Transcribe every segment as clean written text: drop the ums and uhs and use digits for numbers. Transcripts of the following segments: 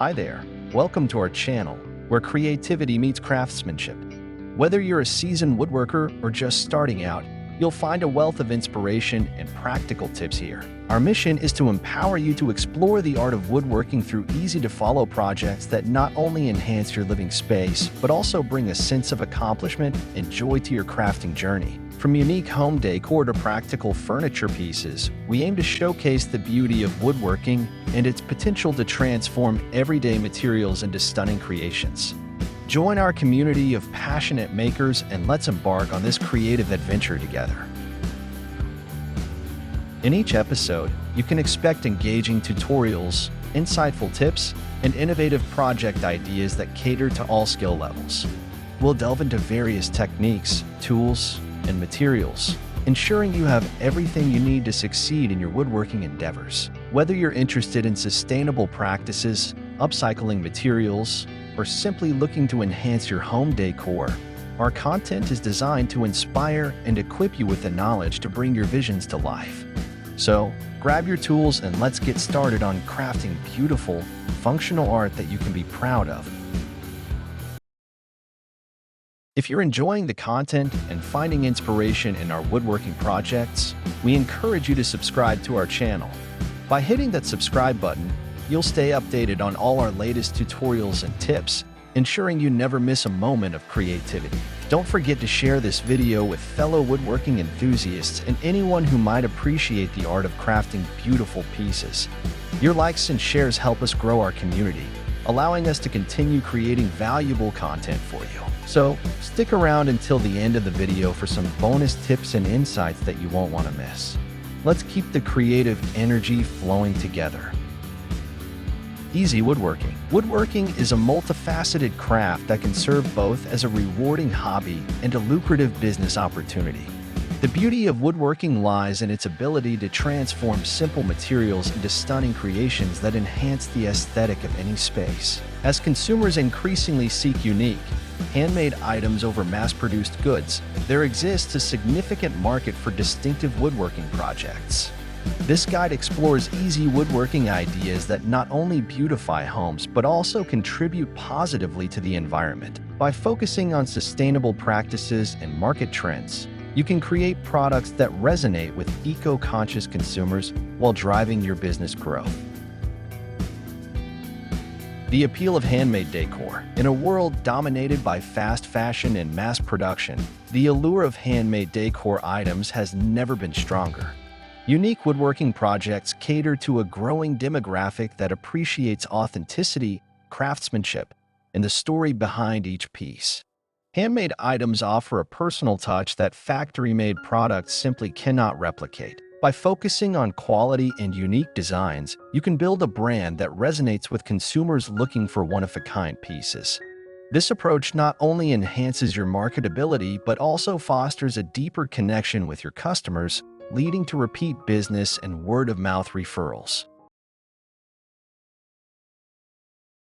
Hi there, welcome to our channel, where creativity meets craftsmanship. Whether you're a seasoned woodworker or just starting out, you'll find a wealth of inspiration and practical tips here. Our mission is to empower you to explore the art of woodworking through easy-to-follow projects that not only enhance your living space, but also bring a sense of accomplishment and joy to your crafting journey. From unique home decor to practical furniture pieces, we aim to showcase the beauty of woodworking and its potential to transform everyday materials into stunning creations. Join our community of passionate makers and let's embark on this creative adventure together. In each episode, you can expect engaging tutorials, insightful tips, and innovative project ideas that cater to all skill levels. We'll delve into various techniques, tools, and materials, ensuring you have everything you need to succeed in your woodworking endeavors. Whether you're interested in sustainable practices, upcycling materials, or simply looking to enhance your home decor, our content is designed to inspire and equip you with the knowledge to bring your visions to life. So, grab your tools and let's get started on crafting beautiful, functional art that you can be proud of. If you're enjoying the content and finding inspiration in our woodworking projects, we encourage you to subscribe to our channel. By hitting that subscribe button, you'll stay updated on all our latest tutorials and tips, ensuring you never miss a moment of creativity. Don't forget to share this video with fellow woodworking enthusiasts and anyone who might appreciate the art of crafting beautiful pieces. Your likes and shares help us grow our community, allowing us to continue creating valuable content for you. So, stick around until the end of the video for some bonus tips and insights that you won't want to miss. Let's keep the creative energy flowing together. Easy woodworking. Woodworking is a multifaceted craft that can serve both as a rewarding hobby and a lucrative business opportunity. The beauty of woodworking lies in its ability to transform simple materials into stunning creations that enhance the aesthetic of any space. As consumers increasingly seek unique, handmade items over mass-produced goods, there exists a significant market for distinctive woodworking projects. This guide explores easy woodworking ideas that not only beautify homes but also contribute positively to the environment. By focusing on sustainable practices and market trends, you can create products that resonate with eco-conscious consumers while driving your business growth. The appeal of handmade decor. In a world dominated by fast fashion and mass production, the allure of handmade decor items has never been stronger. Unique woodworking projects cater to a growing demographic that appreciates authenticity, craftsmanship, and the story behind each piece. Handmade items offer a personal touch that factory-made products simply cannot replicate. By focusing on quality and unique designs, you can build a brand that resonates with consumers looking for one-of-a-kind pieces. This approach not only enhances your marketability but also fosters a deeper connection with your customers, leading to repeat business and word-of-mouth referrals.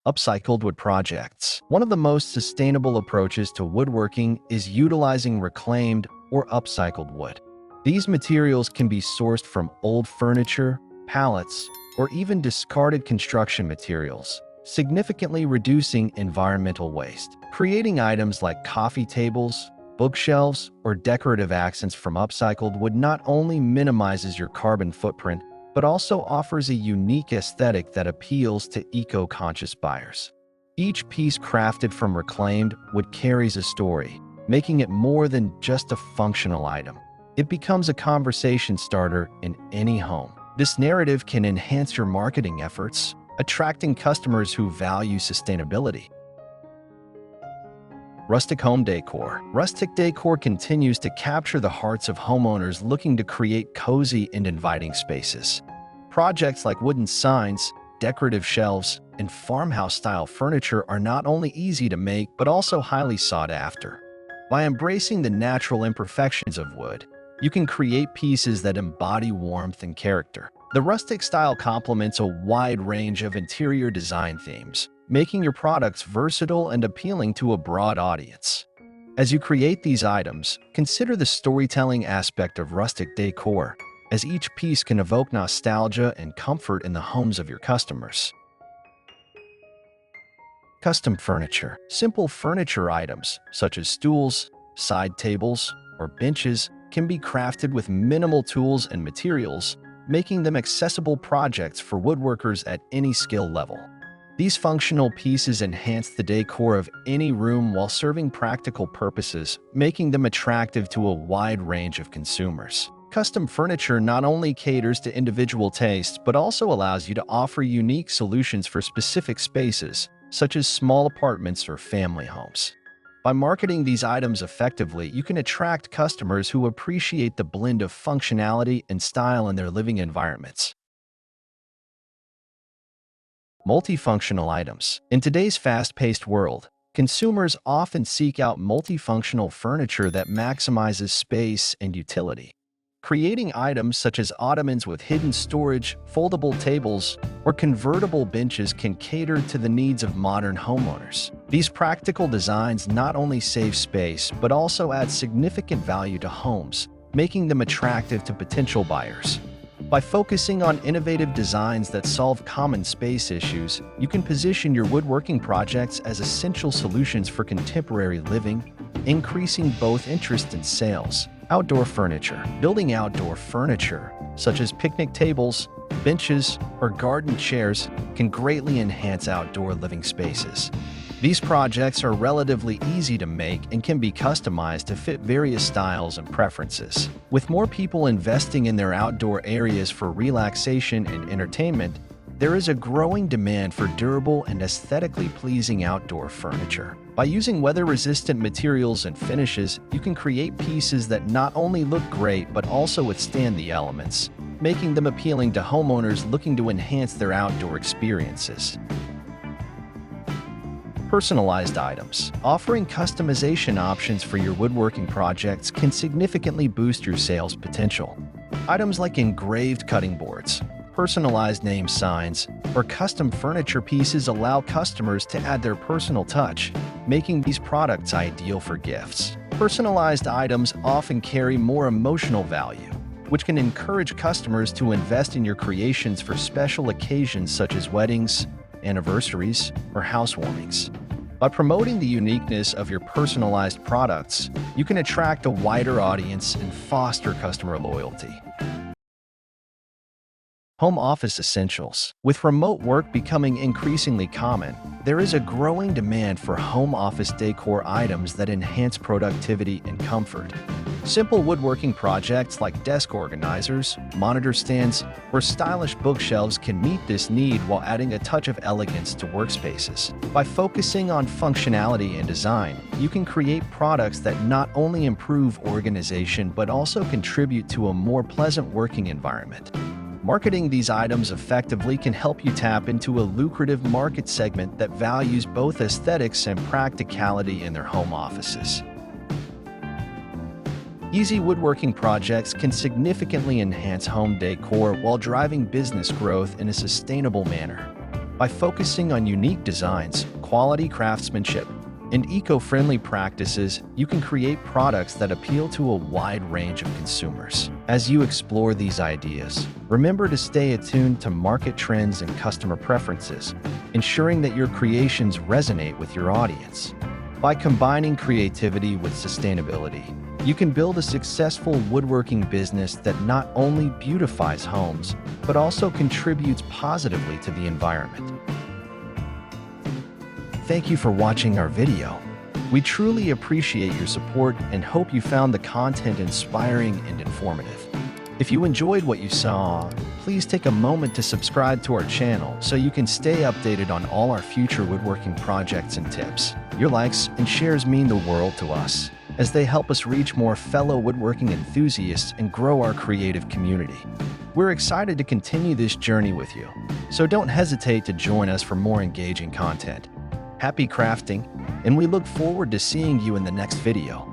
Upcycled wood projects. One of the most sustainable approaches to woodworking is utilizing reclaimed or upcycled wood. These materials can be sourced from old furniture, pallets, or even discarded construction materials, significantly reducing environmental waste. Creating items like coffee tables, bookshelves, or decorative accents from upcycled wood not only minimizes your carbon footprint, but also offers a unique aesthetic that appeals to eco-conscious buyers. Each piece crafted from reclaimed wood carries a story, making it more than just a functional item. It becomes a conversation starter in any home. This narrative can enhance your marketing efforts, attracting customers who value sustainability. Rustic home decor. Rustic decor continues to capture the hearts of homeowners looking to create cozy and inviting spaces. Projects like wooden signs, decorative shelves, and farmhouse-style furniture are not only easy to make but also highly sought after. By embracing the natural imperfections of wood, you can create pieces that embody warmth and character. The rustic style complements a wide range of interior design themes, making your products versatile and appealing to a broad audience. As you create these items, consider the storytelling aspect of rustic decor, as each piece can evoke nostalgia and comfort in the homes of your customers. Custom furniture. Simple furniture items, such as stools, side tables, or benches, can be crafted with minimal tools and materials, making them accessible projects for woodworkers at any skill level. These functional pieces enhance the decor of any room while serving practical purposes, making them attractive to a wide range of consumers. Custom furniture not only caters to individual tastes, but also allows you to offer unique solutions for specific spaces, such as small apartments or family homes. By marketing these items effectively, you can attract customers who appreciate the blend of functionality and style in their living environments. Multifunctional items. In today's fast-paced world, consumers often seek out multifunctional furniture that maximizes space and utility. Creating items such as ottomans with hidden storage, foldable tables, or convertible benches can cater to the needs of modern homeowners. These practical designs not only save space, but also add significant value to homes, making them attractive to potential buyers. By focusing on innovative designs that solve common space issues, you can position your woodworking projects as essential solutions for contemporary living, increasing both interest and sales. Outdoor furniture. Building outdoor furniture, such as picnic tables, benches, or garden chairs, can greatly enhance outdoor living spaces. These projects are relatively easy to make and can be customized to fit various styles and preferences. With more people investing in their outdoor areas for relaxation and entertainment, there is a growing demand for durable and aesthetically pleasing outdoor furniture. By using weather-resistant materials and finishes, you can create pieces that not only look great but also withstand the elements, making them appealing to homeowners looking to enhance their outdoor experiences. Personalized items. Offering customization options for your woodworking projects can significantly boost your sales potential. Items like engraved cutting boards, personalized name signs, or custom furniture pieces allow customers to add their personal touch, making these products ideal for gifts. Personalized items often carry more emotional value, which can encourage customers to invest in your creations for special occasions such as weddings, anniversaries, or housewarmings. By promoting the uniqueness of your personalized products, you can attract a wider audience and foster customer loyalty. Home office essentials. With remote work becoming increasingly common, there is a growing demand for home office decor items that enhance productivity and comfort. Simple woodworking projects like desk organizers, monitor stands, or stylish bookshelves can meet this need while adding a touch of elegance to workspaces. By focusing on functionality and design, you can create products that not only improve organization but also contribute to a more pleasant working environment. Marketing these items effectively can help you tap into a lucrative market segment that values both aesthetics and practicality in their home offices. Easy woodworking projects can significantly enhance home decor while driving business growth in a sustainable manner. By focusing on unique designs, quality craftsmanship, and eco-friendly practices, you can create products that appeal to a wide range of consumers. As you explore these ideas, remember to stay attuned to market trends and customer preferences, ensuring that your creations resonate with your audience. By combining creativity with sustainability, you can build a successful woodworking business that not only beautifies homes, but also contributes positively to the environment. Thank you for watching our video. We truly appreciate your support and hope you found the content inspiring and informative. If you enjoyed what you saw, please take a moment to subscribe to our channel so you can stay updated on all our future woodworking projects and tips. Your likes and shares mean the world to us, as they help us reach more fellow woodworking enthusiasts and grow our creative community. We're excited to continue this journey with you, so don't hesitate to join us for more engaging content. Happy crafting, and we look forward to seeing you in the next video.